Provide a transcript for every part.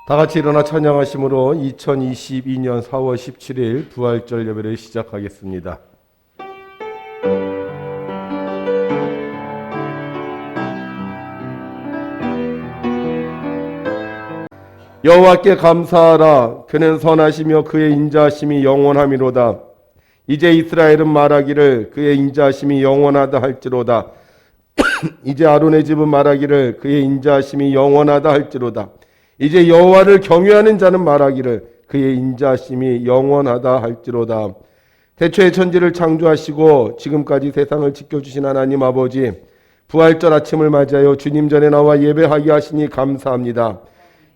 다 같이 일어나 찬양하심으로 2022년 4월 17일 부활절 예배를 시작하겠습니다. 여호와께 감사하라. 그는 선하시며 그의 인자하심이 영원함이로다. 이제 이스라엘은 말하기를 그의 인자하심이 영원하다 할지로다. 이제 아론의 집은 말하기를 그의 인자하심이 영원하다 할지로다. 이제 여호와를 경외하는 자는 말하기를 그의 인자하심이 영원하다 할지로다. 태초에 천지를 창조하시고 지금까지 세상을 지켜주신 하나님 아버지, 부활절 아침을 맞이하여 주님 전에 나와 예배하게 하시니 감사합니다.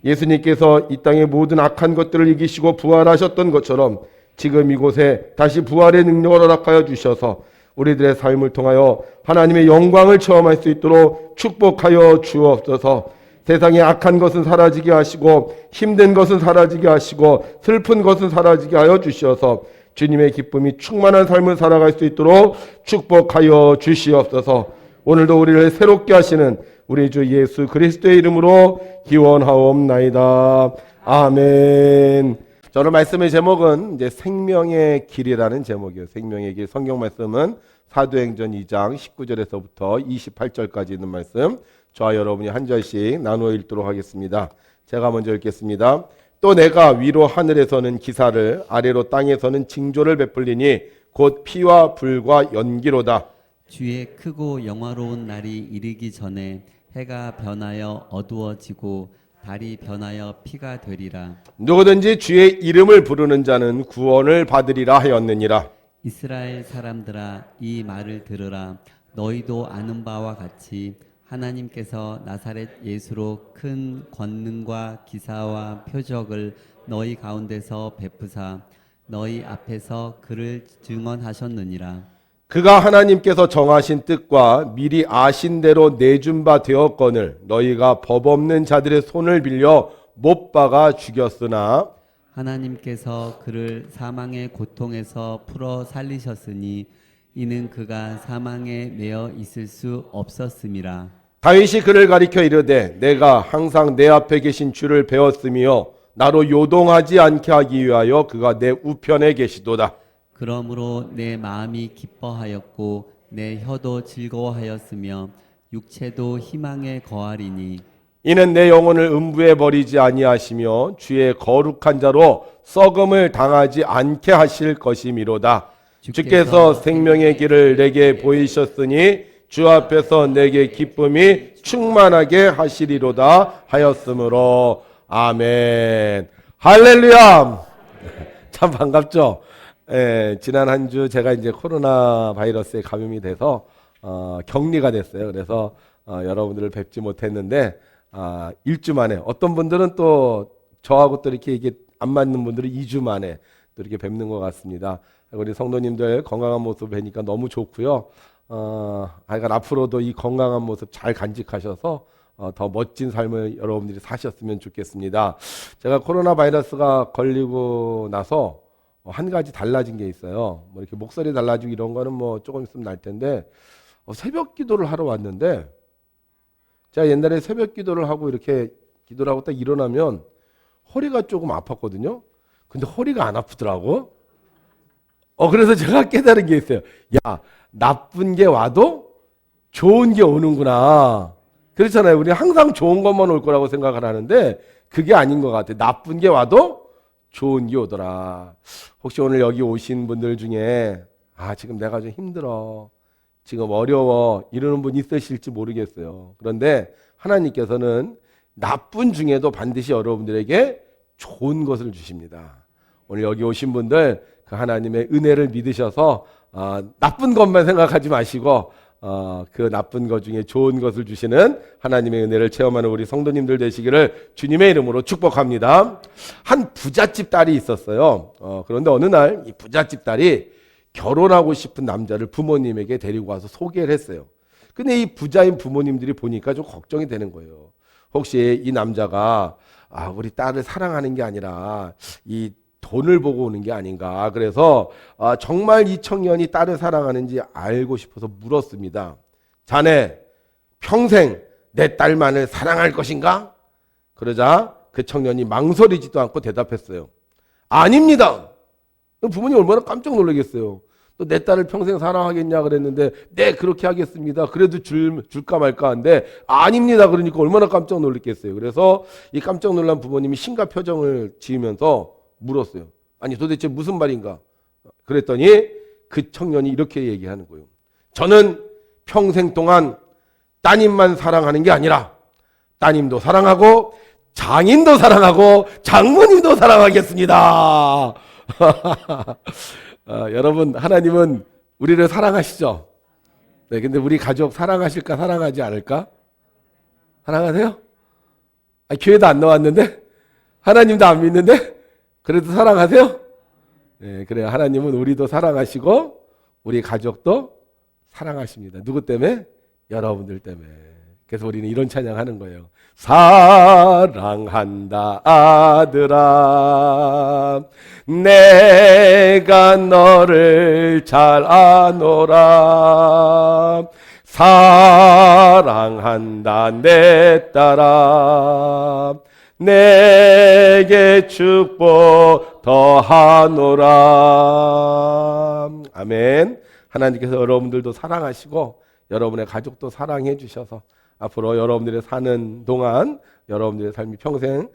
예수님께서 이 땅의 모든 악한 것들을 이기시고 부활하셨던 것처럼 지금 이곳에 다시 부활의 능력을 허락하여 주셔서 우리들의 삶을 통하여 하나님의 영광을 체험할 수 있도록 축복하여 주옵소서. 세상의 악한 것은 사라지게 하시고 힘든 것은 사라지게 하시고 슬픈 것은 사라지게 하여 주시어서 주님의 기쁨이 충만한 삶을 살아갈 수 있도록 축복하여 주시옵소서. 오늘도 우리를 새롭게 하시는 우리 주 예수 그리스도의 이름으로 기원하옵나이다. 아멘. 저는 말씀의 제목은 이제 생명의 길이라는 제목이에요. 생명의 길. 성경 말씀은 사도행전 2장 19절에서부터 28절까지 있는 말씀. 저와 여러분이 한 절씩 나누어 읽도록 하겠습니다. 제가 먼저 읽겠습니다. 또 내가 위로 하늘에서는 기사를 아래로 땅에서는 징조를 베풀리니 곧 피와 불과 연기로다. 주의 크고 영화로운 날이 이르기 전에 해가 변하여 어두워지고 달이 변하여 피가 되리라. 누구든지 주의 이름을 부르는 자는 구원을 받으리라 하였느니라. 이스라엘 사람들아, 이 말을 들으라. 너희도 아는 바와 같이 하나님께서 나사렛 예수로 큰 권능과 기사와 표적을 너희 가운데서 베푸사 너희 앞에서 그를 증언하셨느니라. 그가 하나님께서 정하신 뜻과 미리 아신 대로 내준 바 되었거늘 너희가 법 없는 자들의 손을 빌려 못 박아 죽였으나 하나님께서 그를 사망의 고통에서 풀어 살리셨으니 이는 그가 사망에 매어 있을 수 없었음이라. 다윗이 그를 가리켜 이르되 내가 항상 내 앞에 계신 주를 배웠으며 나로 요동하지 않게 하기 위하여 그가 내 우편에 계시도다. 그러므로 내 마음이 기뻐하였고 내 혀도 즐거워하였으며 육체도 희망에 거하리니 이는 내 영혼을 음부에 버리지 아니하시며 주의 거룩한 자로 썩음을 당하지 않게 하실 것이미로다. 주께서 생명의 길을 내게 보이셨으니 주 앞에서 내게 기쁨이 충만하게 하시리로다 하였으므로 아멘. 할렐루야. 참 반갑죠. 지난 한 주 제가 이제 코로나 바이러스에 감염이 돼서 격리가 됐어요. 그래서 여러분들을 뵙지 못했는데 1주 만에, 어떤 분들은 또 저하고 또 이렇게 이게 안 맞는 분들은 2주 만에 또 이렇게 뵙는 것 같습니다. 우리 성도님들 건강한 모습 뵈니까 너무 좋고요. 하여간 앞으로도 이 건강한 모습 잘 간직하셔서 더 멋진 삶을 여러분들이 사셨으면 좋겠습니다. 제가 코로나 바이러스가 걸리고 나서 한 가지 달라진 게 있어요. 뭐 이렇게 목소리 달라지고 이런 거는 뭐 조금 있으면 날 텐데 새벽 기도를 하러 왔는데 제가 옛날에 새벽 기도를 하고 이렇게 기도를 하고 딱 일어나면 허리가 조금 아팠거든요. 근데 허리가 안 아프더라고. 그래서 제가 깨달은 게 있어요. 야, 나쁜 게 와도 좋은 게 오는구나. 그렇잖아요. 우리 항상 좋은 것만 올 거라고 생각을 하는데 그게 아닌 것 같아요. 나쁜 게 와도 좋은 게 오더라. 혹시 오늘 여기 오신 분들 중에 지금 내가 좀 힘들어, 지금 어려워 이러는 분 있으실지 모르겠어요. 그런데 하나님께서는 나쁜 중에도 반드시 여러분들에게 좋은 것을 주십니다. 오늘 여기 오신 분들 그 하나님의 은혜를 믿으셔서 나쁜 것만 생각하지 마시고 그 나쁜 것 중에 좋은 것을 주시는 하나님의 은혜를 체험하는 우리 성도님들 되시기를 주님의 이름으로 축복합니다. 한 부잣집 딸이 있었어요. 그런데 어느 날 이 부잣집 딸이 결혼하고 싶은 남자를 부모님에게 데리고 와서 소개를 했어요. 근데 이 부자인 부모님들이 보니까 좀 걱정이 되는 거예요. 혹시 이 남자가 우리 딸을 사랑하는 게 아니라 이 돈을 보고 오는 게 아닌가. 그래서 정말 이 청년이 딸을 사랑하는지 알고 싶어서 물었습니다. 자네 평생 내 딸만을 사랑할 것인가? 그러자 그 청년이 망설이지도 않고 대답했어요. 아닙니다. 부모님 얼마나 깜짝 놀라겠어요. 또 내 딸을 평생 사랑하겠냐 그랬는데 네 그렇게 하겠습니다. 그래도 줄까 말까 한데 아닙니다. 그러니까 얼마나 깜짝 놀랐겠어요. 그래서 이 깜짝 놀란 부모님이 심각 표정을 지으면서 물었어요. 아니 도대체 무슨 말인가? 그랬더니 그 청년이 이렇게 얘기하는 거예요. 저는 평생 동안 따님만 사랑하는 게 아니라 따님도 사랑하고 장인도 사랑하고 장모님도 사랑하겠습니다. 여러분 하나님은 우리를 사랑하시죠? 네, 근데 우리 가족 사랑하실까 사랑하지 않을까? 사랑하세요? 교회도 안 나왔는데? 하나님도 안 믿는데? 그래도 사랑하세요? 네, 그래요. 하나님은 우리도 사랑하시고 우리 가족도 사랑하십니다. 누구 때문에? 여러분들 때문에. 그래서 우리는 이런 찬양하는 거예요. 사랑한다 아들아 내가 너를 잘 아노라 사랑한다 내 딸아 내게 축복 더하노라. 아멘. 하나님께서 여러분들도 사랑하시고 여러분의 가족도 사랑해 주셔서 앞으로 여러분들의 사는 동안 여러분들의 삶이 평생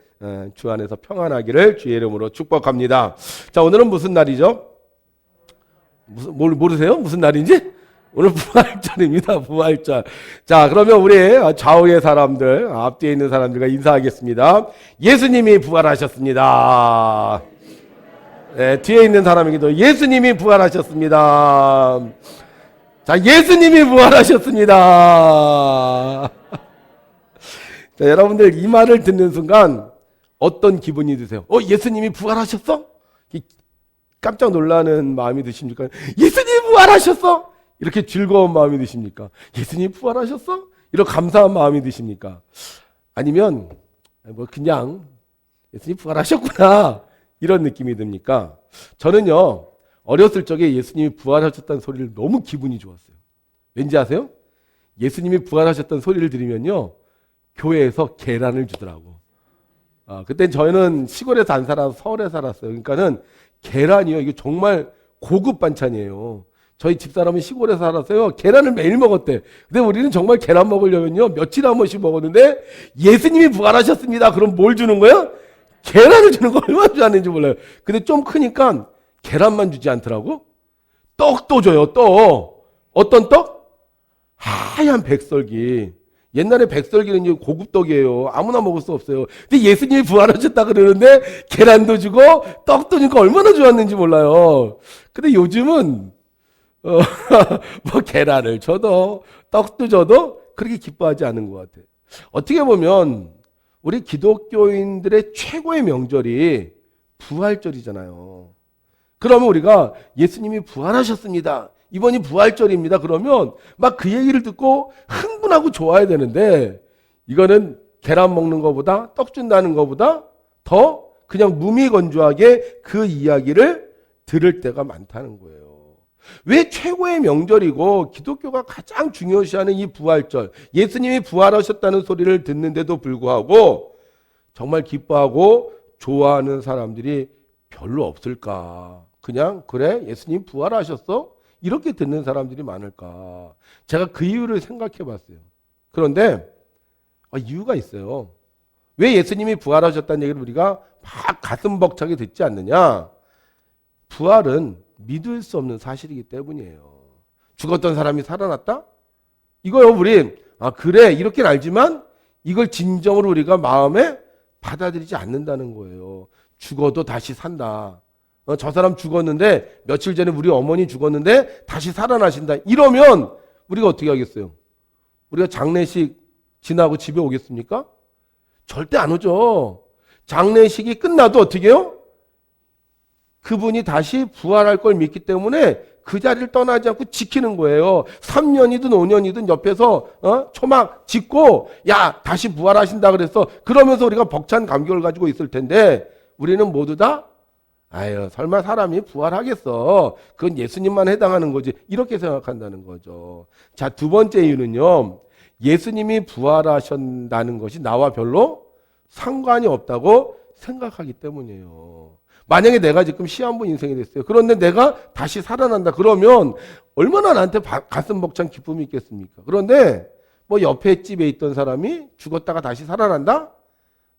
주 안에서 평안하기를 주의 이름으로 축복합니다. 자, 오늘은 무슨 날이죠? 모르세요? 무슨 날인지? 오늘 부활절입니다. 부활절. 자, 그러면 우리 좌우의 사람들, 앞뒤에 있는 사람들과 인사하겠습니다. 예수님이 부활하셨습니다. 네, 뒤에 있는 사람에게도 예수님이 부활하셨습니다. 자, 예수님이 부활하셨습니다. 자, 여러분들 이 말을 듣는 순간 어떤 기분이 드세요? 예수님이 부활하셨어? 깜짝 놀라는 마음이 드십니까? 예수님이 부활하셨어? 이렇게 즐거운 마음이 드십니까? 예수님이 부활하셨어? 이런 감사한 마음이 드십니까? 아니면 그냥 예수님이 부활하셨구나 이런 느낌이 듭니까? 저는요 어렸을 적에 예수님이 부활하셨다는 소리를 너무 기분이 좋았어요. 왠지 아세요? 예수님이 부활하셨다는 소리를 들으면요 교회에서 계란을 주더라고. 그땐 저희는 시골에서 안 살아서 서울에 살았어요. 그러니까는 계란이요 이게 정말 고급 반찬이에요. 저희 집사람은 시골에 살았어요. 계란을 매일 먹었대. 근데 우리는 정말 계란 먹으려면요 며칠에 한 번씩 먹었는데 예수님이 부활하셨습니다. 그럼 뭘 주는 거야? 계란을 주는 거 얼마나 좋아하는지 몰라요. 근데 좀 크니까 계란만 주지 않더라고. 떡도 줘요. 떡. 어떤 떡? 하얀 백설기. 옛날에 백설기는 이제 고급 떡이에요. 아무나 먹을 수 없어요. 근데 예수님이 부활하셨다 그러는데 계란도 주고 떡도 주니까 얼마나 좋았는지 몰라요. 근데 요즘은 뭐 계란을 줘도 떡도 줘도 그렇게 기뻐하지 않은 것 같아요. 어떻게 보면 우리 기독교인들의 최고의 명절이 부활절이잖아요. 그러면 우리가 예수님이 부활하셨습니다. 이번이 부활절입니다. 그러면 막 그 얘기를 듣고 흥분하고 좋아야 되는데 이거는 계란 먹는 것보다 떡 준다는 것보다 더 그냥 무미건조하게 그 이야기를 들을 때가 많다는 거예요. 왜 최고의 명절이고 기독교가 가장 중요시하는 이 부활절, 예수님이 부활하셨다는 소리를 듣는데도 불구하고 정말 기뻐하고 좋아하는 사람들이 별로 없을까? 그냥 그래 예수님 부활하셨어? 이렇게 듣는 사람들이 많을까? 제가 그 이유를 생각해 봤어요. 그런데 이유가 있어요. 왜 예수님이 부활하셨다는 얘기를 우리가 막 가슴 벅차게 듣지 않느냐? 부활은 믿을 수 없는 사실이기 때문이에요. 죽었던 사람이 살아났다? 이거요 우리 그래 이렇게는 알지만 이걸 진정으로 우리가 마음에 받아들이지 않는다는 거예요. 죽어도 다시 산다. 저 사람 죽었는데 며칠 전에 우리 어머니 죽었는데 다시 살아나신다. 이러면 우리가 어떻게 하겠어요? 우리가 장례식 지나고 집에 오겠습니까? 절대 안 오죠. 장례식이 끝나도 어떻게 해요? 그분이 다시 부활할 걸 믿기 때문에 그 자리를 떠나지 않고 지키는 거예요. 3년이든 5년이든 옆에서 초막 짓고 야 다시 부활하신다 그래서 그러면서 우리가 벅찬 감격을 가지고 있을 텐데 우리는 모두 다 아유 설마 사람이 부활하겠어. 그건 예수님만 해당하는 거지. 이렇게 생각한다는 거죠. 자, 두 번째 이유는요. 예수님이 부활하신다는 것이 나와 별로 상관이 없다고 생각하기 때문이에요. 만약에 내가 지금 시한부 인생이 됐어요. 그런데 내가 다시 살아난다. 그러면 얼마나 나한테 가슴 벅찬 기쁨이 있겠습니까? 그런데 뭐 옆에 집에 있던 사람이 죽었다가 다시 살아난다?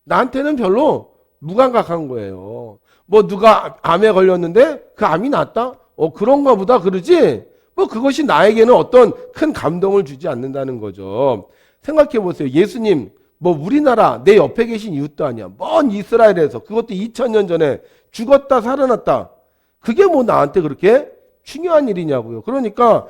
나한테는 별로 무감각한 거예요. 뭐 누가 암에 걸렸는데 그 암이 낫다? 그런가 보다 그러지? 뭐 그것이 나에게는 어떤 큰 감동을 주지 않는다는 거죠. 생각해 보세요. 예수님, 뭐 우리나라 내 옆에 계신 이웃도 아니야. 먼 이스라엘에서 그것도 2000년 전에 죽었다 살아났다. 그게 뭐 나한테 그렇게 중요한 일이냐고요. 그러니까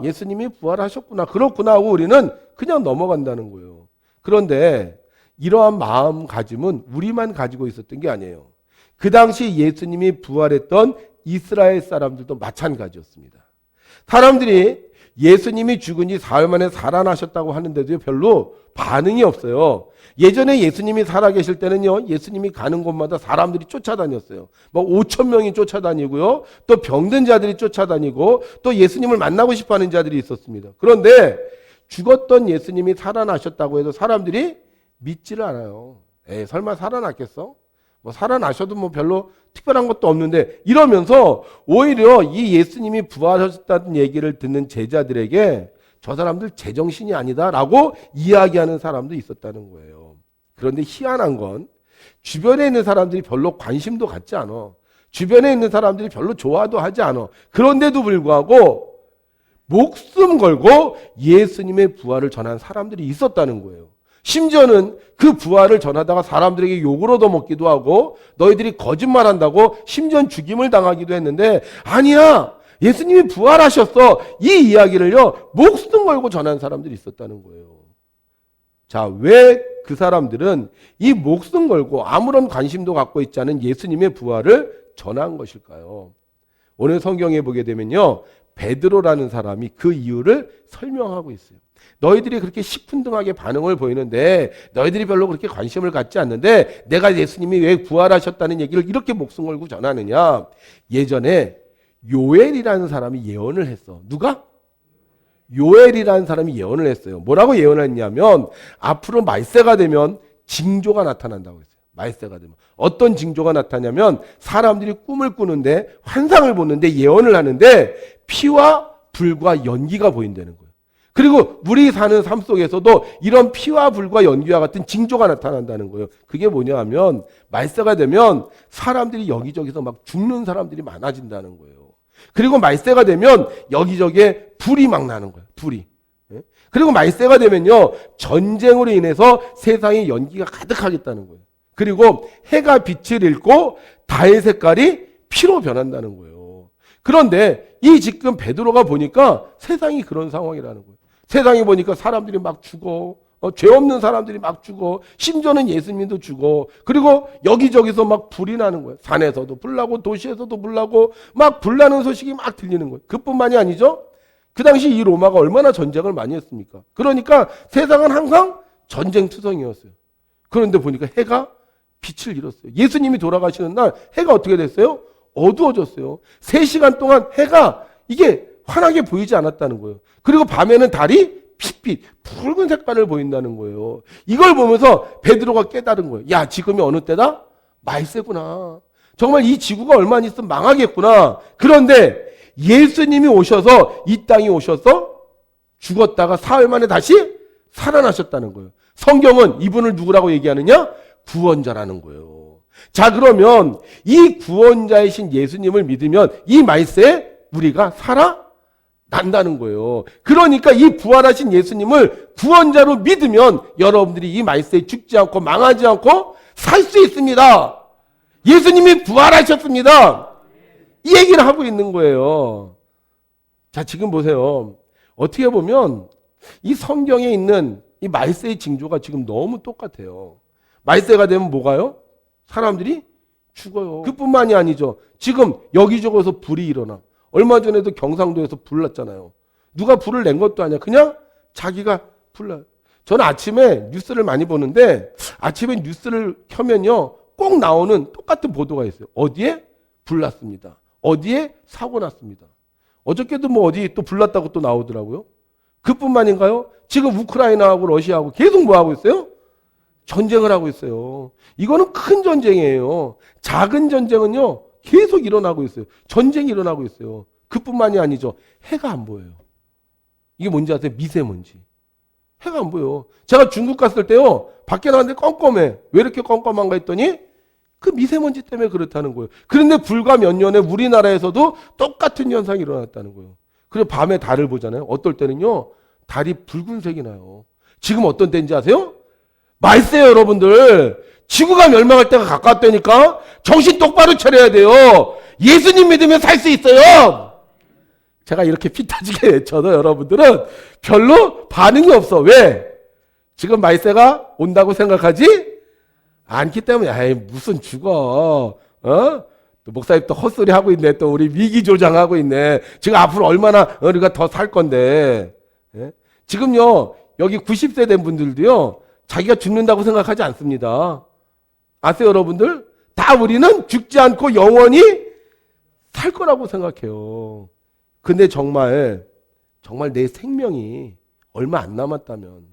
예수님이 부활하셨구나. 그렇구나 하고 우리는 그냥 넘어간다는 거예요. 그런데 이러한 마음가짐은 우리만 가지고 있었던 게 아니에요. 그 당시 예수님이 부활했던 이스라엘 사람들도 마찬가지였습니다. 사람들이 예수님이 죽은 지 사흘 만에 살아나셨다고 하는데도 별로 반응이 없어요. 예전에 예수님이 살아계실 때는요, 예수님이 가는 곳마다 사람들이 쫓아다녔어요. 뭐 5,000명이 쫓아다니고요, 또 병든 자들이 쫓아다니고, 또 예수님을 만나고 싶어 하는 자들이 있었습니다. 그런데 죽었던 예수님이 살아나셨다고 해도 사람들이 믿지를 않아요. 설마 살아났겠어? 뭐 살아나셔도 뭐 별로 특별한 것도 없는데, 이러면서 오히려 이 예수님이 부활하셨다는 얘기를 듣는 제자들에게 저 사람들 제정신이 아니다라고 이야기하는 사람도 있었다는 거예요. 그런데 희한한 건 주변에 있는 사람들이 별로 관심도 갖지 않아. 주변에 있는 사람들이 별로 좋아도 하지 않아. 그런데도 불구하고 목숨 걸고 예수님의 부활을 전한 사람들이 있었다는 거예요. 심지어는 그 부활을 전하다가 사람들에게 욕을 얻어먹기도 하고 너희들이 거짓말한다고 심지어 죽임을 당하기도 했는데, 아니야, 예수님이 부활하셨어, 이 이야기를요 목숨 걸고 전한 사람들이 있었다는 거예요. 자, 왜 그 사람들은 이 목숨 걸고 아무런 관심도 갖고 있지 않은 예수님의 부활을 전한 것일까요? 오늘 성경에 보게 되면요, 베드로라는 사람이 그 이유를 설명하고 있어요. 너희들이 그렇게 시큰둥하게 반응을 보이는데, 너희들이 별로 그렇게 관심을 갖지 않는데 내가 예수님이 왜 부활하셨다는 얘기를 이렇게 목숨 걸고 전하느냐. 예전에 요엘이라는 사람이 예언을 했어. 누가? 요엘이라는 사람이 예언을 했어요. 뭐라고 예언을 했냐면, 앞으로 말세가 되면 징조가 나타난다고 했어요. 말세가 되면 어떤 징조가 나타나냐면, 사람들이 꿈을 꾸는데, 환상을 보는데, 예언을 하는데 피와 불과 연기가 보인다는 거예요. 그리고 우리 사는 삶 속에서도 이런 피와 불과 연기와 같은 징조가 나타난다는 거예요. 그게 뭐냐 하면, 말세가 되면 사람들이 여기저기서 막 죽는 사람들이 많아진다는 거예요. 그리고 말세가 되면 여기저기에 불이 막 나는 거예요. 불이. 그리고 말세가 되면요, 전쟁으로 인해서 세상에 연기가 가득하겠다는 거예요. 그리고 해가 빛을 잃고 달의 색깔이 피로 변한다는 거예요. 그런데 이 지금 베드로가 보니까 세상이 그런 상황이라는 거예요. 세상에 보니까 사람들이 막 죽어, 죄 없는 사람들이 막 죽어, 심지어는 예수님도 죽어. 그리고 여기저기서 막 불이 나는 거예요. 산에서도 불 나고 도시에서도 불 나고 막 불 나는 소식이 막 들리는 거예요. 그뿐만이 아니죠. 그 당시 이 로마가 얼마나 전쟁을 많이 했습니까? 그러니까 세상은 항상 전쟁투성이었어요. 그런데 보니까 해가 빛을 잃었어요. 예수님이 돌아가시는 날 해가 어떻게 됐어요? 어두워졌어요. 3시간 동안 해가 이게 환하게 보이지 않았다는 거예요. 그리고 밤에는 달이 핏빛 붉은 색깔을 보인다는 거예요. 이걸 보면서 베드로가 깨달은 거예요. 야, 지금이 어느 때다? 말세구나. 정말 이 지구가 얼마 안 있으면 망하겠구나. 그런데 예수님이 오셔서, 이 땅에 오셔서 죽었다가 사흘 만에 다시 살아나셨다는 거예요. 성경은 이분을 누구라고 얘기하느냐? 구원자라는 거예요. 자, 그러면 이 구원자이신 예수님을 믿으면 이 말세에 우리가 살아난다는 거예요. 그러니까 이 부활하신 예수님을 구원자로 믿으면 여러분들이 이 말세에 죽지 않고 망하지 않고 살 수 있습니다. 예수님이 부활하셨습니다. 이 얘기를 하고 있는 거예요. 자, 지금 보세요. 어떻게 보면 이 성경에 있는 이 말세의 징조가 지금 너무 똑같아요. 말세가 되면 뭐가요? 사람들이 죽어요. 그뿐만이 아니죠. 지금 여기저기서 불이 일어나. 얼마 전에도 경상도에서 불 났잖아요. 누가 불을 낸 것도 아니야. 그냥 자기가 불 나요. 저는 아침에 뉴스를 많이 보는데, 아침에 뉴스를 켜면요, 꼭 나오는 똑같은 보도가 있어요. 어디에 불 났습니다. 어디에 사고 났습니다. 어저께도 뭐 어디 또 불 났다고 또 나오더라고요. 그뿐만인가요? 지금 우크라이나하고 러시아하고 계속 뭐 하고 있어요? 전쟁을 하고 있어요. 이거는 큰 전쟁이에요. 작은 전쟁은요, 계속 일어나고 있어요. 전쟁이 일어나고 있어요. 그뿐만이 아니죠. 해가 안 보여요. 이게 뭔지 아세요? 미세먼지. 해가 안 보여. 제가 중국 갔을 때요, 밖에 나왔는데 껌껌해. 왜 이렇게 껌껌한가 했더니 그 미세먼지 때문에 그렇다는 거예요. 그런데 불과 몇 년에 우리나라에서도 똑같은 현상이 일어났다는 거예요. 그리고 밤에 달을 보잖아요. 어떨 때는요, 달이 붉은색이 나요. 지금 어떤 때인지 아세요? 말세요, 여러분들. 지구가 멸망할 때가 가까웠다니까 정신 똑바로 차려야 돼요. 예수님 믿으면 살 수 있어요. 제가 이렇게 피 터지게 외쳐도 여러분들은 별로 반응이 없어. 왜? 지금 말세가 온다고 생각하지 않기 때문에. 에이, 무슨 죽어. 또 목사님 또 헛소리 하고 있네. 또 우리 위기 조장하고 있네. 지금 앞으로 얼마나 우리가 더 살 건데. 예? 지금요, 여기 90세 된 분들도요, 자기가 죽는다고 생각하지 않습니다. 아세요, 여러분들? 다 우리는 죽지 않고 영원히 살 거라고 생각해요. 근데 정말 내 생명이 얼마 안 남았다면,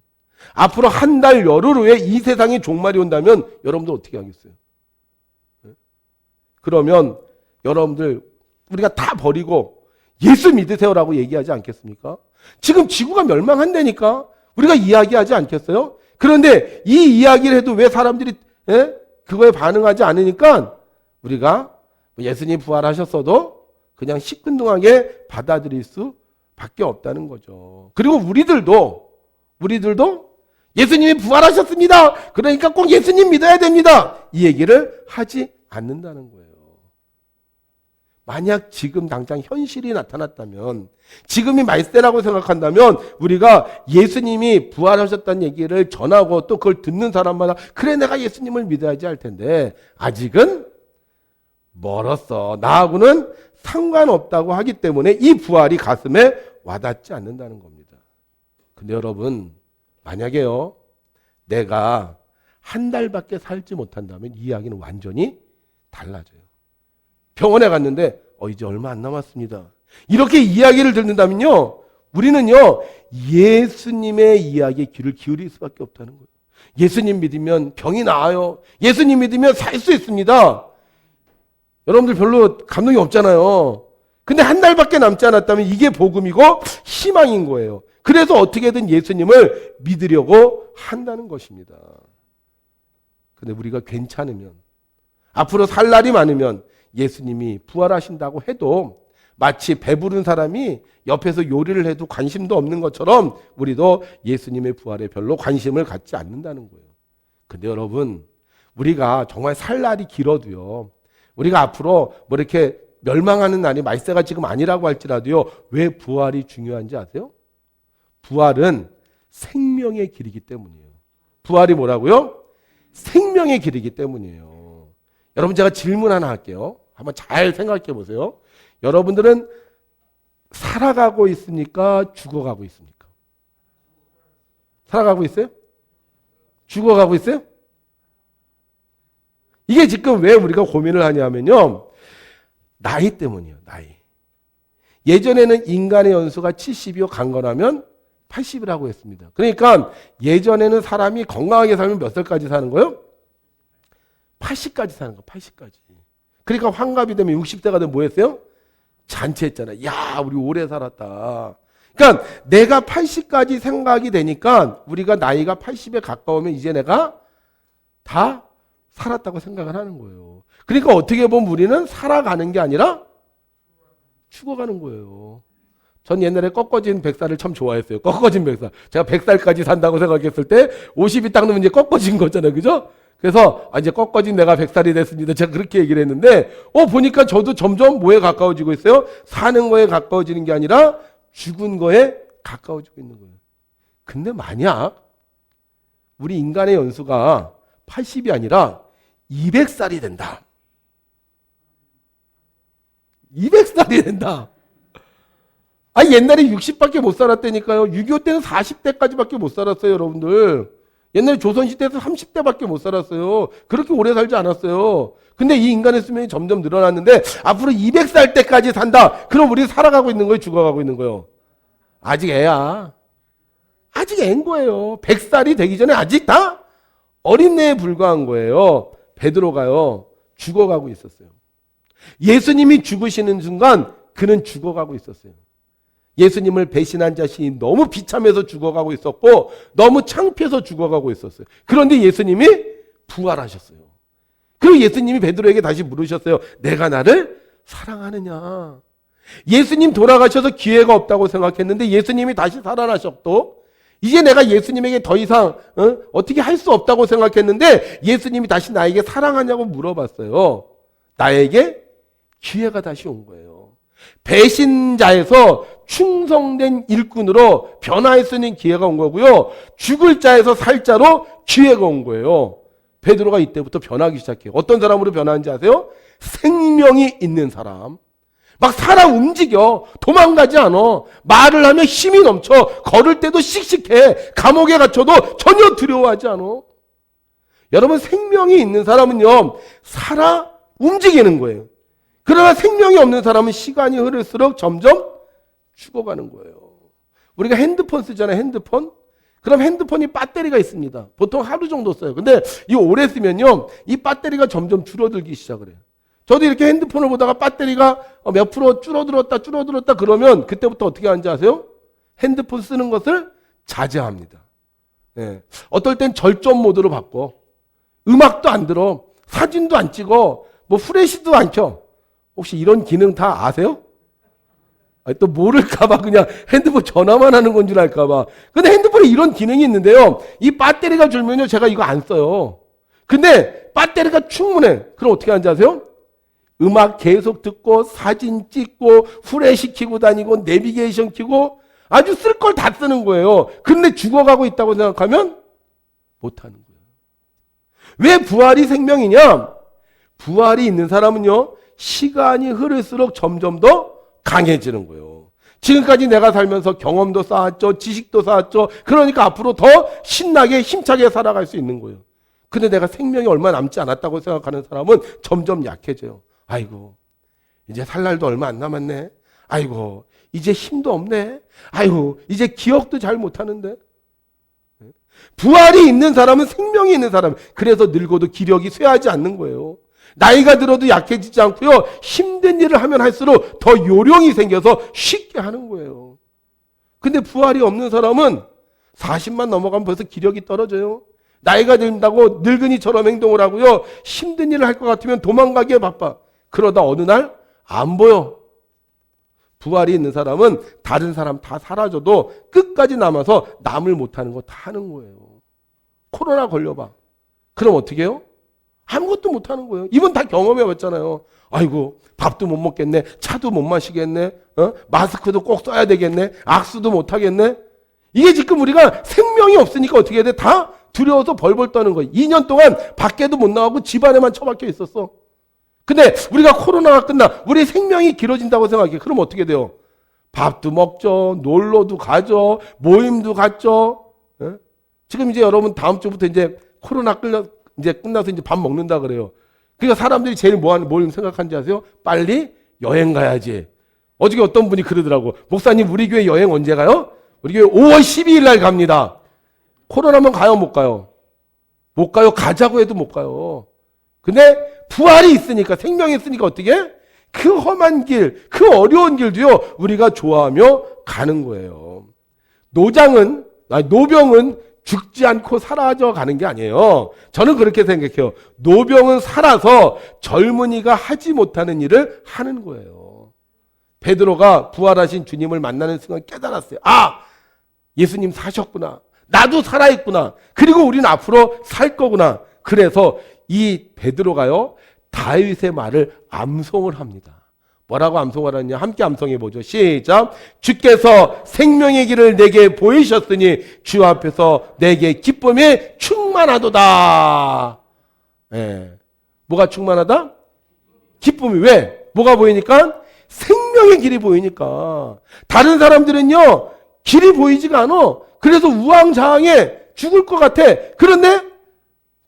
앞으로 한 달 열흘 후에 이 세상에 종말이 온다면 여러분들 어떻게 하겠어요? 그러면 여러분들 우리가 다 버리고 예수 믿으세요라고 얘기하지 않겠습니까? 지금 지구가 멸망한다니까 우리가 이야기하지 않겠어요? 그런데 이 이야기를 해도 왜 사람들이 그거에 반응하지 않으니까 우리가 예수님 부활하셨어도 그냥 시큰둥하게 받아들일 수밖에 없다는 거죠. 그리고 우리들도 예수님이 부활하셨습니다. 그러니까 꼭 예수님 믿어야 됩니다. 이 얘기를 하지 않는다는 거예요. 만약 지금 당장 현실이 나타났다면, 지금이 말세라고 생각한다면 우리가 예수님이 부활하셨다는 얘기를 전하고 또 그걸 듣는 사람마다 그래 내가 예수님을 믿어야지 할 텐데 아직은 멀었어. 나하고는 상관없다고 하기 때문에 이 부활이 가슴에 와닿지 않는다는 겁니다. 근데 여러분, 만약에요, 내가 한 달밖에 살지 못한다면 이 이야기는 완전히 달라져요. 병원에 갔는데 이제 얼마 안 남았습니다. 이렇게 이야기를 듣는다면요, 우리는요 예수님의 이야기에 귀를 기울일 수밖에 없다는 거예요. 예수님 믿으면 병이 나아요. 예수님 믿으면 살 수 있습니다. 여러분들 별로 감동이 없잖아요. 근데 한 달밖에 남지 않았다면 이게 복음이고 희망인 거예요. 그래서 어떻게든 예수님을 믿으려고 한다는 것입니다. 근데 우리가 괜찮으면, 앞으로 살 날이 많으면 예수님이 부활하신다고 해도 마치 배부른 사람이 옆에서 요리를 해도 관심도 없는 것처럼 우리도 예수님의 부활에 별로 관심을 갖지 않는다는 거예요. 근데 여러분, 우리가 정말 살 날이 길어도요, 우리가 앞으로 뭐 이렇게 멸망하는 날이 말세가 지금 아니라고 할지라도요, 왜 부활이 중요한지 아세요? 부활은 생명의 길이기 때문이에요. 부활이 뭐라고요? 생명의 길이기 때문이에요. 여러분, 제가 질문 하나 할게요. 한번 잘 생각해 보세요. 여러분들은 살아가고 있습니까? 죽어가고 있습니까? 살아가고 있어요? 죽어가고 있어요? 이게 지금 왜 우리가 고민을 하냐면요, 나이 때문이에요. 나이. 예전에는 인간의 연수가 70이요 강건하면 80이라고 했습니다. 그러니까 예전에는 사람이 건강하게 살면 몇 살까지 사는 거예요? 80까지 사는 거, 80까지. 그러니까 환갑이 되면 60세가 되면 뭐 했어요? 잔치했잖아요. 야, 우리 오래 살았다. 그러니까 내가 80까지 생각이 되니까 우리가 나이가 80에 가까우면 이제 내가 다 살았다고 생각을 하는 거예요. 그러니까 어떻게 보면 우리는 살아가는 게 아니라 죽어가는 거예요. 전 옛날에 꺾어진 백살을 참 좋아했어요. 꺾어진 백살. 제가 100살까지 산다고 생각했을 때 50이 딱 넘으면 이제 꺾어진 거잖아요. 그죠? 그래서 이제 꺾어진 내가 100살이 됐습니다. 제가 그렇게 얘기를 했는데 보니까 저도 점점 뭐에 가까워지고 있어요? 사는 거에 가까워지는 게 아니라 죽은 거에 가까워지고 있는 거예요. 근데 만약 우리 인간의 연수가 80이 아니라 200살이 된다. 200살이 된다. 옛날에 60밖에 못 살았다니까요. 6.25 때는 40대까지밖에 못 살았어요, 여러분들. 옛날에 조선시대에서 30대밖에 못 살았어요. 그렇게 오래 살지 않았어요. 근데 이 인간의 수명이 점점 늘어났는데 앞으로 200살 때까지 산다. 그럼 우리 살아가고 있는 거예요? 죽어가고 있는 거예요? 아직 애야. 아직 애인 거예요. 100살이 되기 전에 아직 다 어린애에 불과한 거예요. 베드로가요, 죽어가고 있었어요. 예수님이 죽으시는 순간 그는 죽어가고 있었어요. 예수님을 배신한 자신이 너무 비참해서 죽어가고 있었고 너무 창피해서 죽어가고 있었어요. 그런데 예수님이 부활하셨어요. 그리고 예수님이 베드로에게 다시 물으셨어요. 내가 나를 사랑하느냐? 예수님 돌아가셔서 기회가 없다고 생각했는데 예수님이 다시 살아나셨고 이제 내가 예수님에게 더 이상 어떻게 할 수 없다고 생각했는데 예수님이 다시 나에게 사랑하냐고 물어봤어요. 나에게 기회가 다시 온 거예요. 배신자에서 충성된 일꾼으로 변화할 수 있는 기회가 온 거고요. 죽을 자에서 살 자로 기회가 온 거예요. 베드로가 이때부터 변하기 시작해요. 어떤 사람으로 변하는지 아세요? 생명이 있는 사람. 막 살아 움직여. 도망가지 않아. 말을 하면 힘이 넘쳐. 걸을 때도 씩씩해. 감옥에 갇혀도 전혀 두려워하지 않아. 여러분, 생명이 있는 사람은요, 살아 움직이는 거예요. 그러나 생명이 없는 사람은 시간이 흐를수록 점점 죽어가는 거예요. 우리가 핸드폰 쓰잖아요, 핸드폰. 그럼 핸드폰이 배터리가 있습니다. 보통 하루 정도 써요. 근데 이 오래 쓰면요, 이 배터리가 점점 줄어들기 시작을 해요. 저도 이렇게 핸드폰을 보다가 배터리가 몇 프로 줄어들었다 그러면 그때부터 어떻게 하는지 아세요? 핸드폰 쓰는 것을 자제합니다. 예. 어떨 땐 절전 모드로 바꿔. 음악도 안 들어. 사진도 안 찍어. 뭐 후레쉬도 안 켜. 혹시 이런 기능 다 아세요? 또 모를까봐 그냥 핸드폰 전화만 하는 건 줄 알까봐. 근데 핸드폰에 이런 기능이 있는데요. 이 배터리가 줄면요, 제가 이거 안 써요. 근데 배터리가 충분해. 그럼 어떻게 하는지 아세요? 음악 계속 듣고 사진 찍고 후레쉬 켜고 다니고 내비게이션 켜고 아주 쓸 걸 다 쓰는 거예요. 근데 죽어가고 있다고 생각하면 못하는 거예요. 왜 부활이 생명이냐? 부활이 있는 사람은요, 시간이 흐를수록 점점 더 강해지는 거예요. 지금까지 내가 살면서 경험도 쌓았죠. 지식도 쌓았죠. 그러니까 앞으로 더 신나게 힘차게 살아갈 수 있는 거예요. 근데 내가 생명이 얼마 남지 않았다고 생각하는 사람은 점점 약해져요. 아이고, 이제 살 날도 얼마 안 남았네. 아이고, 이제 힘도 없네. 아이고, 이제 기억도 잘 못하는데. 부활이 있는 사람은 생명이 있는 사람. 그래서 늙어도 기력이 쇠하지 않는 거예요. 나이가 들어도 약해지지 않고요. 힘든 일을 하면 할수록 더 요령이 생겨서 쉽게 하는 거예요. 근데 부활이 없는 사람은 40만 넘어가면 벌써 기력이 떨어져요. 나이가 든다고 늙은이처럼 행동을 하고요. 힘든 일을 할 것 같으면 도망가기에 바빠. 그러다 어느 날 안 보여. 부활이 있는 사람은 다른 사람 다 사라져도 끝까지 남아서 남을 못하는 거 다 하는 거예요. 코로나 걸려봐. 그럼 어떻게 해요? 아무것도 못하는 거예요. 이분 다 경험해봤잖아요. 아이고, 밥도 못 먹겠네. 차도 못 마시겠네. 마스크도 꼭 써야 되겠네. 악수도 못 하겠네. 이게 지금 우리가 생명이 없으니까 어떻게 해야 돼? 다 두려워서 벌벌 떠는 거예요. 2년 동안 밖에도 못 나가고 집 안에만 처박혀 있었어. 근데 우리가 코로나가 끝나 우리 생명이 길어진다고 생각해. 그럼 어떻게 돼요? 밥도 먹죠. 놀러도 가죠. 모임도 갔죠. 예? 지금 이제 여러분 다음 주부터 이제 코로나 끝나서 이제 밥 먹는다 그래요. 그러니까 사람들이 제일 뭘 생각하는지 아세요? 빨리 여행 가야지. 어저께 어떤 분이 그러더라고. 목사님, 우리 교회 여행 언제 가요? 우리 교회 5월 12일 날 갑니다. 코로나면 가요, 못 가요? 못 가요. 가자고 해도 못 가요. 근데 부활이 있으니까, 생명이 있으니까 어떻게 해? 그 험한 길, 그 어려운 길도요, 우리가 좋아하며 가는 거예요. 노병은 죽지 않고 사라져 가는 게 아니에요. 저는 그렇게 생각해요. 노병은 살아서 젊은이가 하지 못하는 일을 하는 거예요. 베드로가 부활하신 주님을 만나는 순간 깨달았어요. 아, 예수님 사셨구나. 나도 살아있구나. 그리고 우리는 앞으로 살 거구나. 그래서 이 베드로가요, 다윗의 말을 암송을 합니다. 뭐라고 암송을 하느냐? 함께 암송해 보죠. 시작. 주께서 생명의 길을 내게 보이셨으니 주 앞에서 내게 기쁨이 충만하도다. 예. 뭐가 충만하다? 기쁨이. 왜? 뭐가 보이니까? 생명의 길이 보이니까. 다른 사람들은요, 길이 보이지가 않아. 그래서 우왕좌왕해 죽을 것 같아. 그런데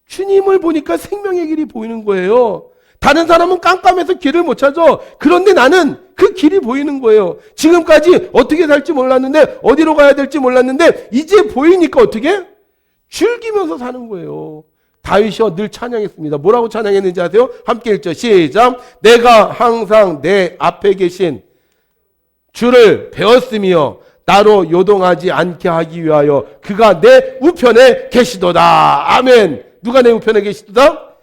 주님을 보니까 생명의 길이 보이는 거예요. 다른 사람은 깜깜해서 길을 못 찾아. 그런데 나는 그 길이 보이는 거예요. 지금까지 어떻게 살지 몰랐는데, 어디로 가야 될지 몰랐는데 이제 보이니까 어떻게? 즐기면서 사는 거예요. 다윗이요 늘 찬양했습니다. 뭐라고 찬양했는지 아세요? 함께 읽죠. 시작. 내가 항상 내 앞에 계신 주를 배웠으며 나로 요동하지 않게 하기 위하여 그가 내 우편에 계시도다. 아멘. 누가 내 우편에 계시도다?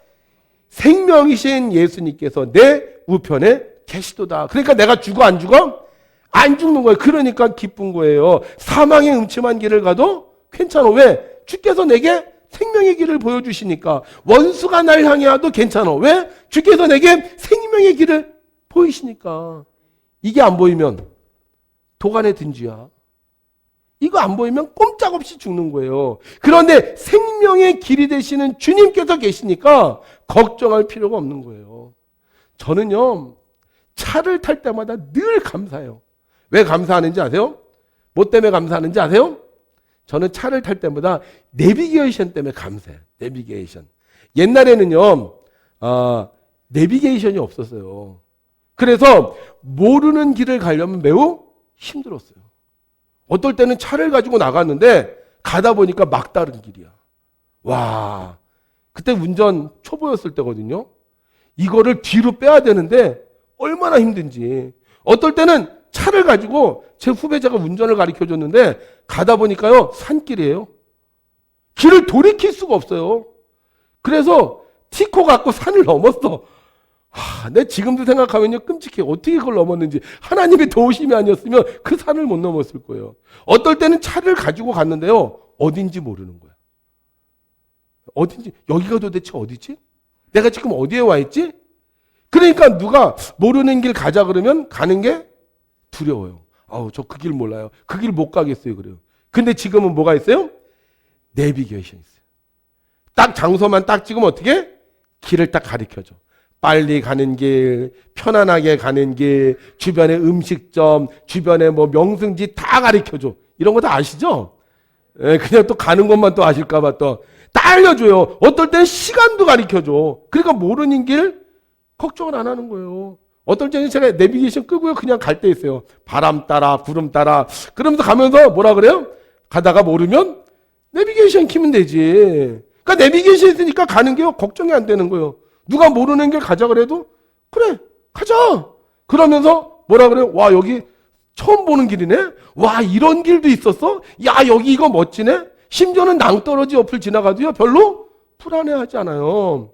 생명이신 예수님께서 내 우편에 계시도다. 그러니까 내가 죽어 안 죽어? 안 죽는 거예요. 그러니까 기쁜 거예요. 사망의 음침한 길을 가도 괜찮아. 왜? 주께서 내게 생명의 길을 보여주시니까. 원수가 날 향해 와도 괜찮아. 왜? 주께서 내게 생명의 길을 보이시니까. 이게 안 보이면 도간에 든지야. 이거 안 보이면 꼼짝없이 죽는 거예요. 그런데 생명의 길이 되시는 주님께서 계시니까 걱정할 필요가 없는 거예요. 저는요, 차를 탈 때마다 늘 감사해요. 왜 감사하는지 아세요? 뭐 때문에 감사하는지 아세요? 저는 차를 탈 때마다 내비게이션 때문에 감사해요. 내비게이션. 옛날에는요, 내비게이션이 없었어요. 그래서 모르는 길을 가려면 매우 힘들었어요. 어떨 때는 차를 가지고 나갔는데 가다 보니까 막다른 길이야. 와, 그때 운전 초보였을 때거든요. 이거를 뒤로 빼야 되는데 얼마나 힘든지. 어떨 때는 차를 가지고 제 후배자가 운전을 가르쳐줬는데 가다 보니까요 산길이에요. 길을 돌이킬 수가 없어요. 그래서 티코 갖고 산을 넘었어. 내 지금도 생각하면요 끔찍해. 어떻게 그걸 넘었는지. 하나님의 도우심이 아니었으면 그 산을 못 넘었을 거예요. 어떨 때는 차를 가지고 갔는데요 어딘지 모르는 거야. 어딘지, 여기가 도대체 어디지? 내가 지금 어디에 와 있지? 그러니까 누가 모르는 길 가자 그러면 가는 게 두려워요. 아우, 저 그 길 몰라요. 그 길 못 가겠어요. 그래요. 근데 지금은 뭐가 있어요? 내비게이션 있어요. 딱 장소만 딱 찍으면 어떻게? 길을 딱 가르쳐줘. 빨리 가는 길, 편안하게 가는 길, 주변에 음식점, 주변에 뭐 명승지 다 가르쳐줘. 이런 거 다 아시죠? 그냥 또 가는 것만 또 아실까봐 또 다 알려줘요. 어떨 때는 시간도 가르쳐줘. 그러니까 모르는 길 걱정을 안 하는 거예요. 어떨 때는 제가 내비게이션 끄고요 그냥 갈 때 있어요. 바람 따라 구름 따라 그러면서 가면서 뭐라 그래요? 가다가 모르면 내비게이션 키면 되지. 그러니까 내비게이션 있으니까 가는 게 걱정이 안 되는 거예요. 누가 모르는 길 가자 그래도 그래 가자 그러면서 뭐라 그래요? 와 여기 처음 보는 길이네. 와 이런 길도 있었어. 야 여기 이거 멋지네. 심지어는 낭떠러지 옆을 지나가도요 별로 불안해하지 않아요.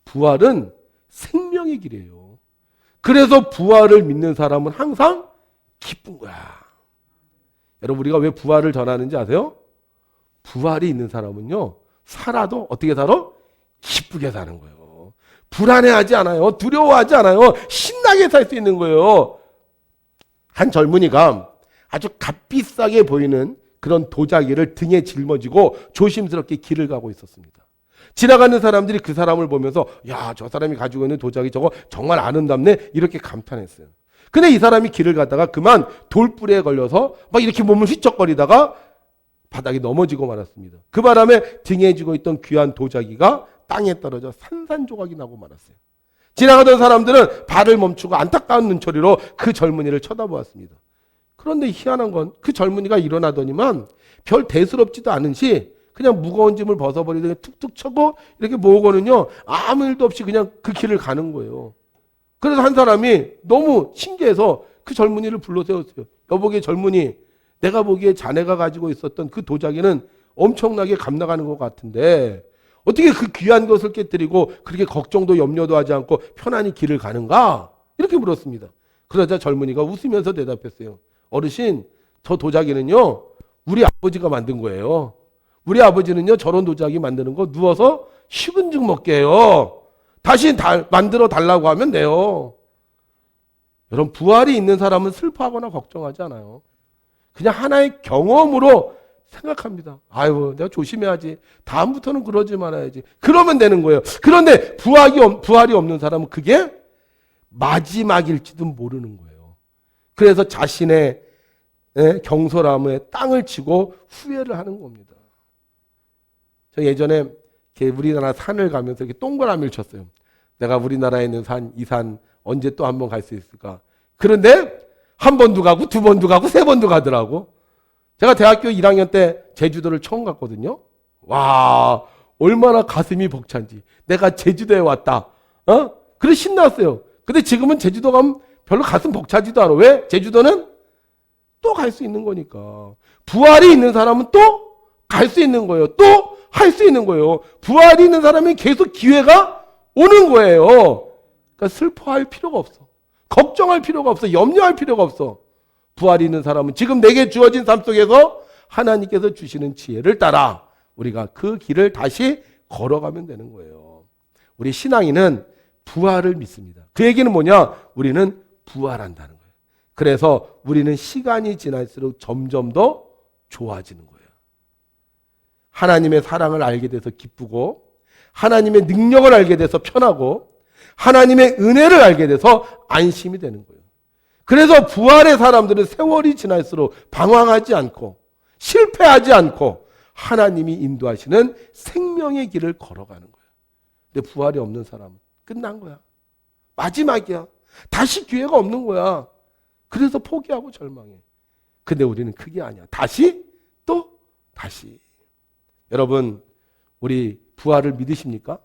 부활은 생명의 길이에요. 그래서 부활을 믿는 사람은 항상 기쁜 거야. 여러분 우리가 왜 부활을 전하는지 아세요? 부활이 있는 사람은요 살아도 어떻게 살아? 기쁘게 사는 거예요. 불안해하지 않아요. 두려워하지 않아요. 신나게 살 수 있는 거예요. 한 젊은이가 아주 값비싸게 보이는 그런 도자기를 등에 짊어지고 조심스럽게 길을 가고 있었습니다. 지나가는 사람들이 그 사람을 보면서 야, 저 사람이 가지고 있는 도자기 저거 정말 아름답네 이렇게 감탄했어요. 근데 이 사람이 길을 가다가 그만 돌불에 걸려서 막 이렇게 몸을 휘쩍거리다가 바닥에 넘어지고 말았습니다. 그 바람에 등에 지고 있던 귀한 도자기가 땅에 떨어져 산산조각이 나고 말았어요. 지나가던 사람들은 발을 멈추고 안타까운 눈초리로 그 젊은이를 쳐다보았습니다. 그런데 희한한 건 그 젊은이가 일어나더니만 별 대수롭지도 않은 시 그냥 무거운 짐을 벗어버리더니 툭툭 쳐고 이렇게 모으고는요 아무 일도 없이 그냥 그 길을 가는 거예요. 그래서 한 사람이 너무 신기해서 그 젊은이를 불러 세웠어요. 여보게 젊은이, 내가 보기에 자네가 가지고 있었던 그 도자기는 엄청나게 값나가는 것 같은데 어떻게 그 귀한 것을 깨뜨리고 그렇게 걱정도 염려도 하지 않고 편안히 길을 가는가? 이렇게 물었습니다. 그러자 젊은이가 웃으면서 대답했어요. 어르신, 저 도자기는요 우리 아버지가 만든 거예요. 우리 아버지는요 저런 도자기 만드는 거 누워서 식은 죽 먹게 해요. 다시 만들어 달라고 하면 돼요. 여러분 부활이 있는 사람은 슬퍼하거나 걱정하지 않아요. 그냥 하나의 경험으로 생각합니다. 아유 내가 조심해야지. 다음부터는 그러지 말아야지. 그러면 되는 거예요. 그런데 부활이 없는 사람은 그게 마지막일지도 모르는 거예요. 그래서 자신의 경솔함에 땅을 치고 후회를 하는 겁니다. 저 예전에 우리나라 산을 가면서 이렇게 동그라미를 쳤어요. 내가 우리나라에 있는 이 산 언제 또 한 번 갈 수 있을까? 그런데 한 번도 가고 두 번도 가고 세 번도 가더라고. 제가 대학교 1학년 때 제주도를 처음 갔거든요. 와, 얼마나 가슴이 벅찬지. 내가 제주도에 왔다. 그래 신났어요. 근데 지금은 제주도 가면 별로 가슴 벅차지도 않아. 왜? 제주도는 또 갈 수 있는 거니까. 부활이 있는 사람은 또 갈 수 있는 거예요. 또 할 수 있는 거예요. 부활이 있는 사람은 계속 기회가 오는 거예요. 그러니까 슬퍼할 필요가 없어. 걱정할 필요가 없어. 염려할 필요가 없어. 부활이 있는 사람은 지금 내게 주어진 삶 속에서 하나님께서 주시는 지혜를 따라 우리가 그 길을 다시 걸어가면 되는 거예요. 우리 신앙인은 부활을 믿습니다. 그 얘기는 뭐냐? 우리는 부활한다는 거예요. 그래서 우리는 시간이 지날수록 점점 더 좋아지는 거예요. 하나님의 사랑을 알게 돼서 기쁘고, 하나님의 능력을 알게 돼서 편하고, 하나님의 은혜를 알게 돼서 안심이 되는 거예요. 그래서 부활의 사람들은 세월이 지날수록 방황하지 않고 실패하지 않고 하나님이 인도하시는 생명의 길을 걸어가는 거예요. 근데 부활이 없는 사람은 끝난 거야. 마지막이야. 다시 기회가 없는 거야. 그래서 포기하고 절망해. 근데 우리는 그게 아니야. 다시 또 다시. 여러분, 우리 부활을 믿으십니까?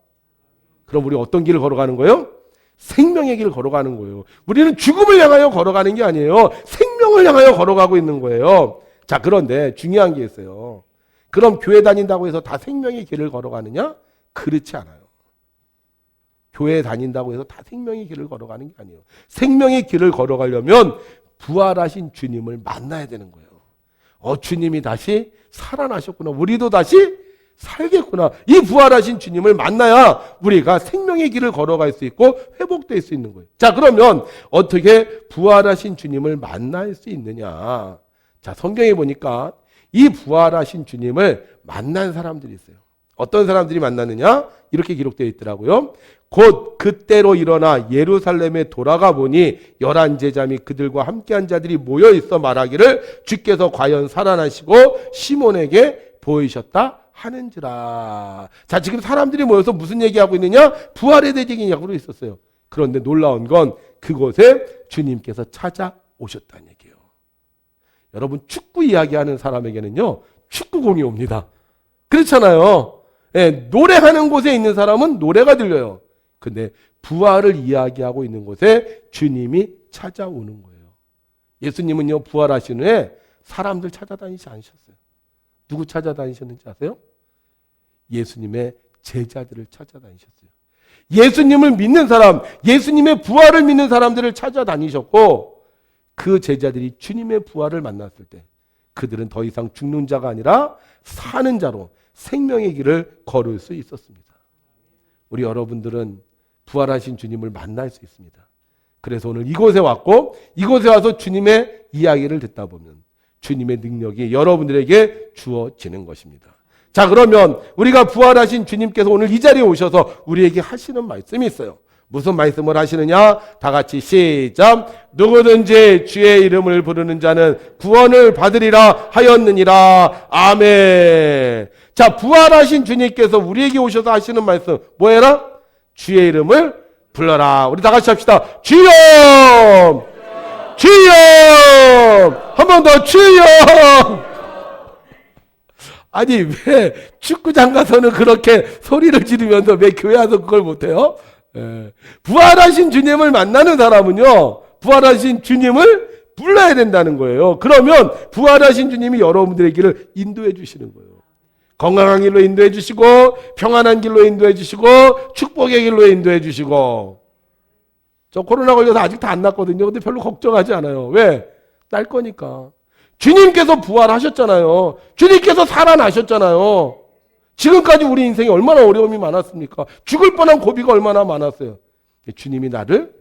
그럼 우리 어떤 길을 걸어가는 거예요? 생명의 길을 걸어가는 거예요. 우리는 죽음을 향하여 걸어가는 게 아니에요. 생명을 향하여 걸어가고 있는 거예요. 자, 그런데 중요한 게 있어요. 그럼 교회 다닌다고 해서 다 생명의 길을 걸어가느냐? 그렇지 않아요. 교회 다닌다고 해서 다 생명의 길을 걸어가는 게 아니에요. 생명의 길을 걸어가려면 부활하신 주님을 만나야 되는 거예요. 주님이 다시 살아나셨구나. 우리도 다시 살겠구나. 이 부활하신 주님을 만나야 우리가 생명의 길을 걸어갈 수 있고 회복될 수 있는 거예요. 자, 그러면 어떻게 부활하신 주님을 만날 수 있느냐? 자, 성경에 보니까 이 부활하신 주님을 만난 사람들이 있어요. 어떤 사람들이 만났느냐? 이렇게 기록되어 있더라고요. 곧 그때로 일어나 예루살렘에 돌아가 보니 11 제자 및 그들과 함께한 자들이 모여 있어 말하기를 주께서 과연 살아나시고 시몬에게 보이셨다 하는지라. 자, 지금 사람들이 모여서 무슨 얘기하고 있느냐? 부활에 대한 얘기하고 있었어요. 그런데 놀라운 건 그곳에 주님께서 찾아오셨다는 얘기예요. 여러분, 축구 이야기하는 사람에게는요, 축구공이 옵니다. 그렇잖아요. 예, 노래하는 곳에 있는 사람은 노래가 들려요. 근데 부활을 이야기하고 있는 곳에 주님이 찾아오는 거예요. 예수님은요, 부활하신 후에 사람들 찾아다니지 않으셨어요. 누구 찾아다니셨는지 아세요? 예수님의 제자들을 찾아다니셨어요. 예수님을 믿는 사람, 예수님의 부활을 믿는 사람들을 찾아다니셨고, 그 제자들이 주님의 부활을 만났을 때 그들은 더 이상 죽는 자가 아니라 사는 자로 생명의 길을 걸을 수 있었습니다. 우리 여러분들은 부활하신 주님을 만날 수 있습니다. 그래서 오늘 이곳에 왔고, 이곳에 와서 주님의 이야기를 듣다 보면 주님의 능력이 여러분들에게 주어지는 것입니다. 자, 그러면 우리가 부활하신 주님께서 오늘 이 자리에 오셔서 우리에게 하시는 말씀이 있어요. 무슨 말씀을 하시느냐? 다 같이 시작. 누구든지 주의 이름을 부르는 자는 구원을 받으리라 하였느니라. 아멘. 자, 부활하신 주님께서 우리에게 오셔서 하시는 말씀 뭐해라? 주의 이름을 불러라. 우리 다 같이 합시다. 주여! 주여! 한 번 더 주여! 아니, 왜 축구장 가서는 그렇게 소리를 지르면서 왜 교회 와서 그걸 못해요? 예. 부활하신 주님을 만나는 사람은요, 부활하신 주님을 불러야 된다는 거예요. 그러면 부활하신 주님이 여러분들의 길을 인도해 주시는 거예요. 건강한 길로 인도해 주시고, 평안한 길로 인도해 주시고, 축복의 길로 인도해 주시고. 저 코로나 걸려서 아직 다 안 났거든요. 근데 별로 걱정하지 않아요. 왜? 날 거니까. 주님께서 부활하셨잖아요. 주님께서 살아나셨잖아요. 지금까지 우리 인생에 얼마나 어려움이 많았습니까? 죽을 뻔한 고비가 얼마나 많았어요. 주님이 나를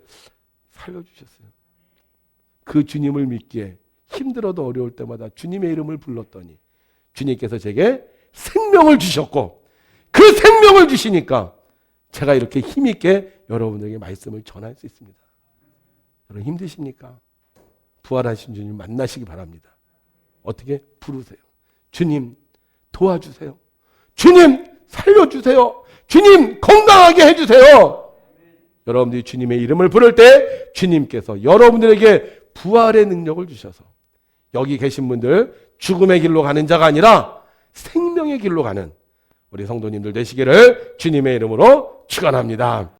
살려주셨어요. 그 주님을 믿기에 힘들어도 어려울 때마다 주님의 이름을 불렀더니 주님께서 제게 생명을 주셨고, 그 생명을 주시니까 제가 이렇게 힘있게 여러분에게 말씀을 전할 수 있습니다. 여러분, 힘드십니까? 부활하신 주님 만나시기 바랍니다. 어떻게? 부르세요. 주님 도와주세요. 주님 살려주세요. 주님 건강하게 해주세요. 여러분들이 주님의 이름을 부를 때 주님께서 여러분들에게 부활의 능력을 주셔서 여기 계신 분들 죽음의 길로 가는 자가 아니라 생명의 길로 가는 우리 성도님들 되시기를 주님의 이름으로 축원합니다.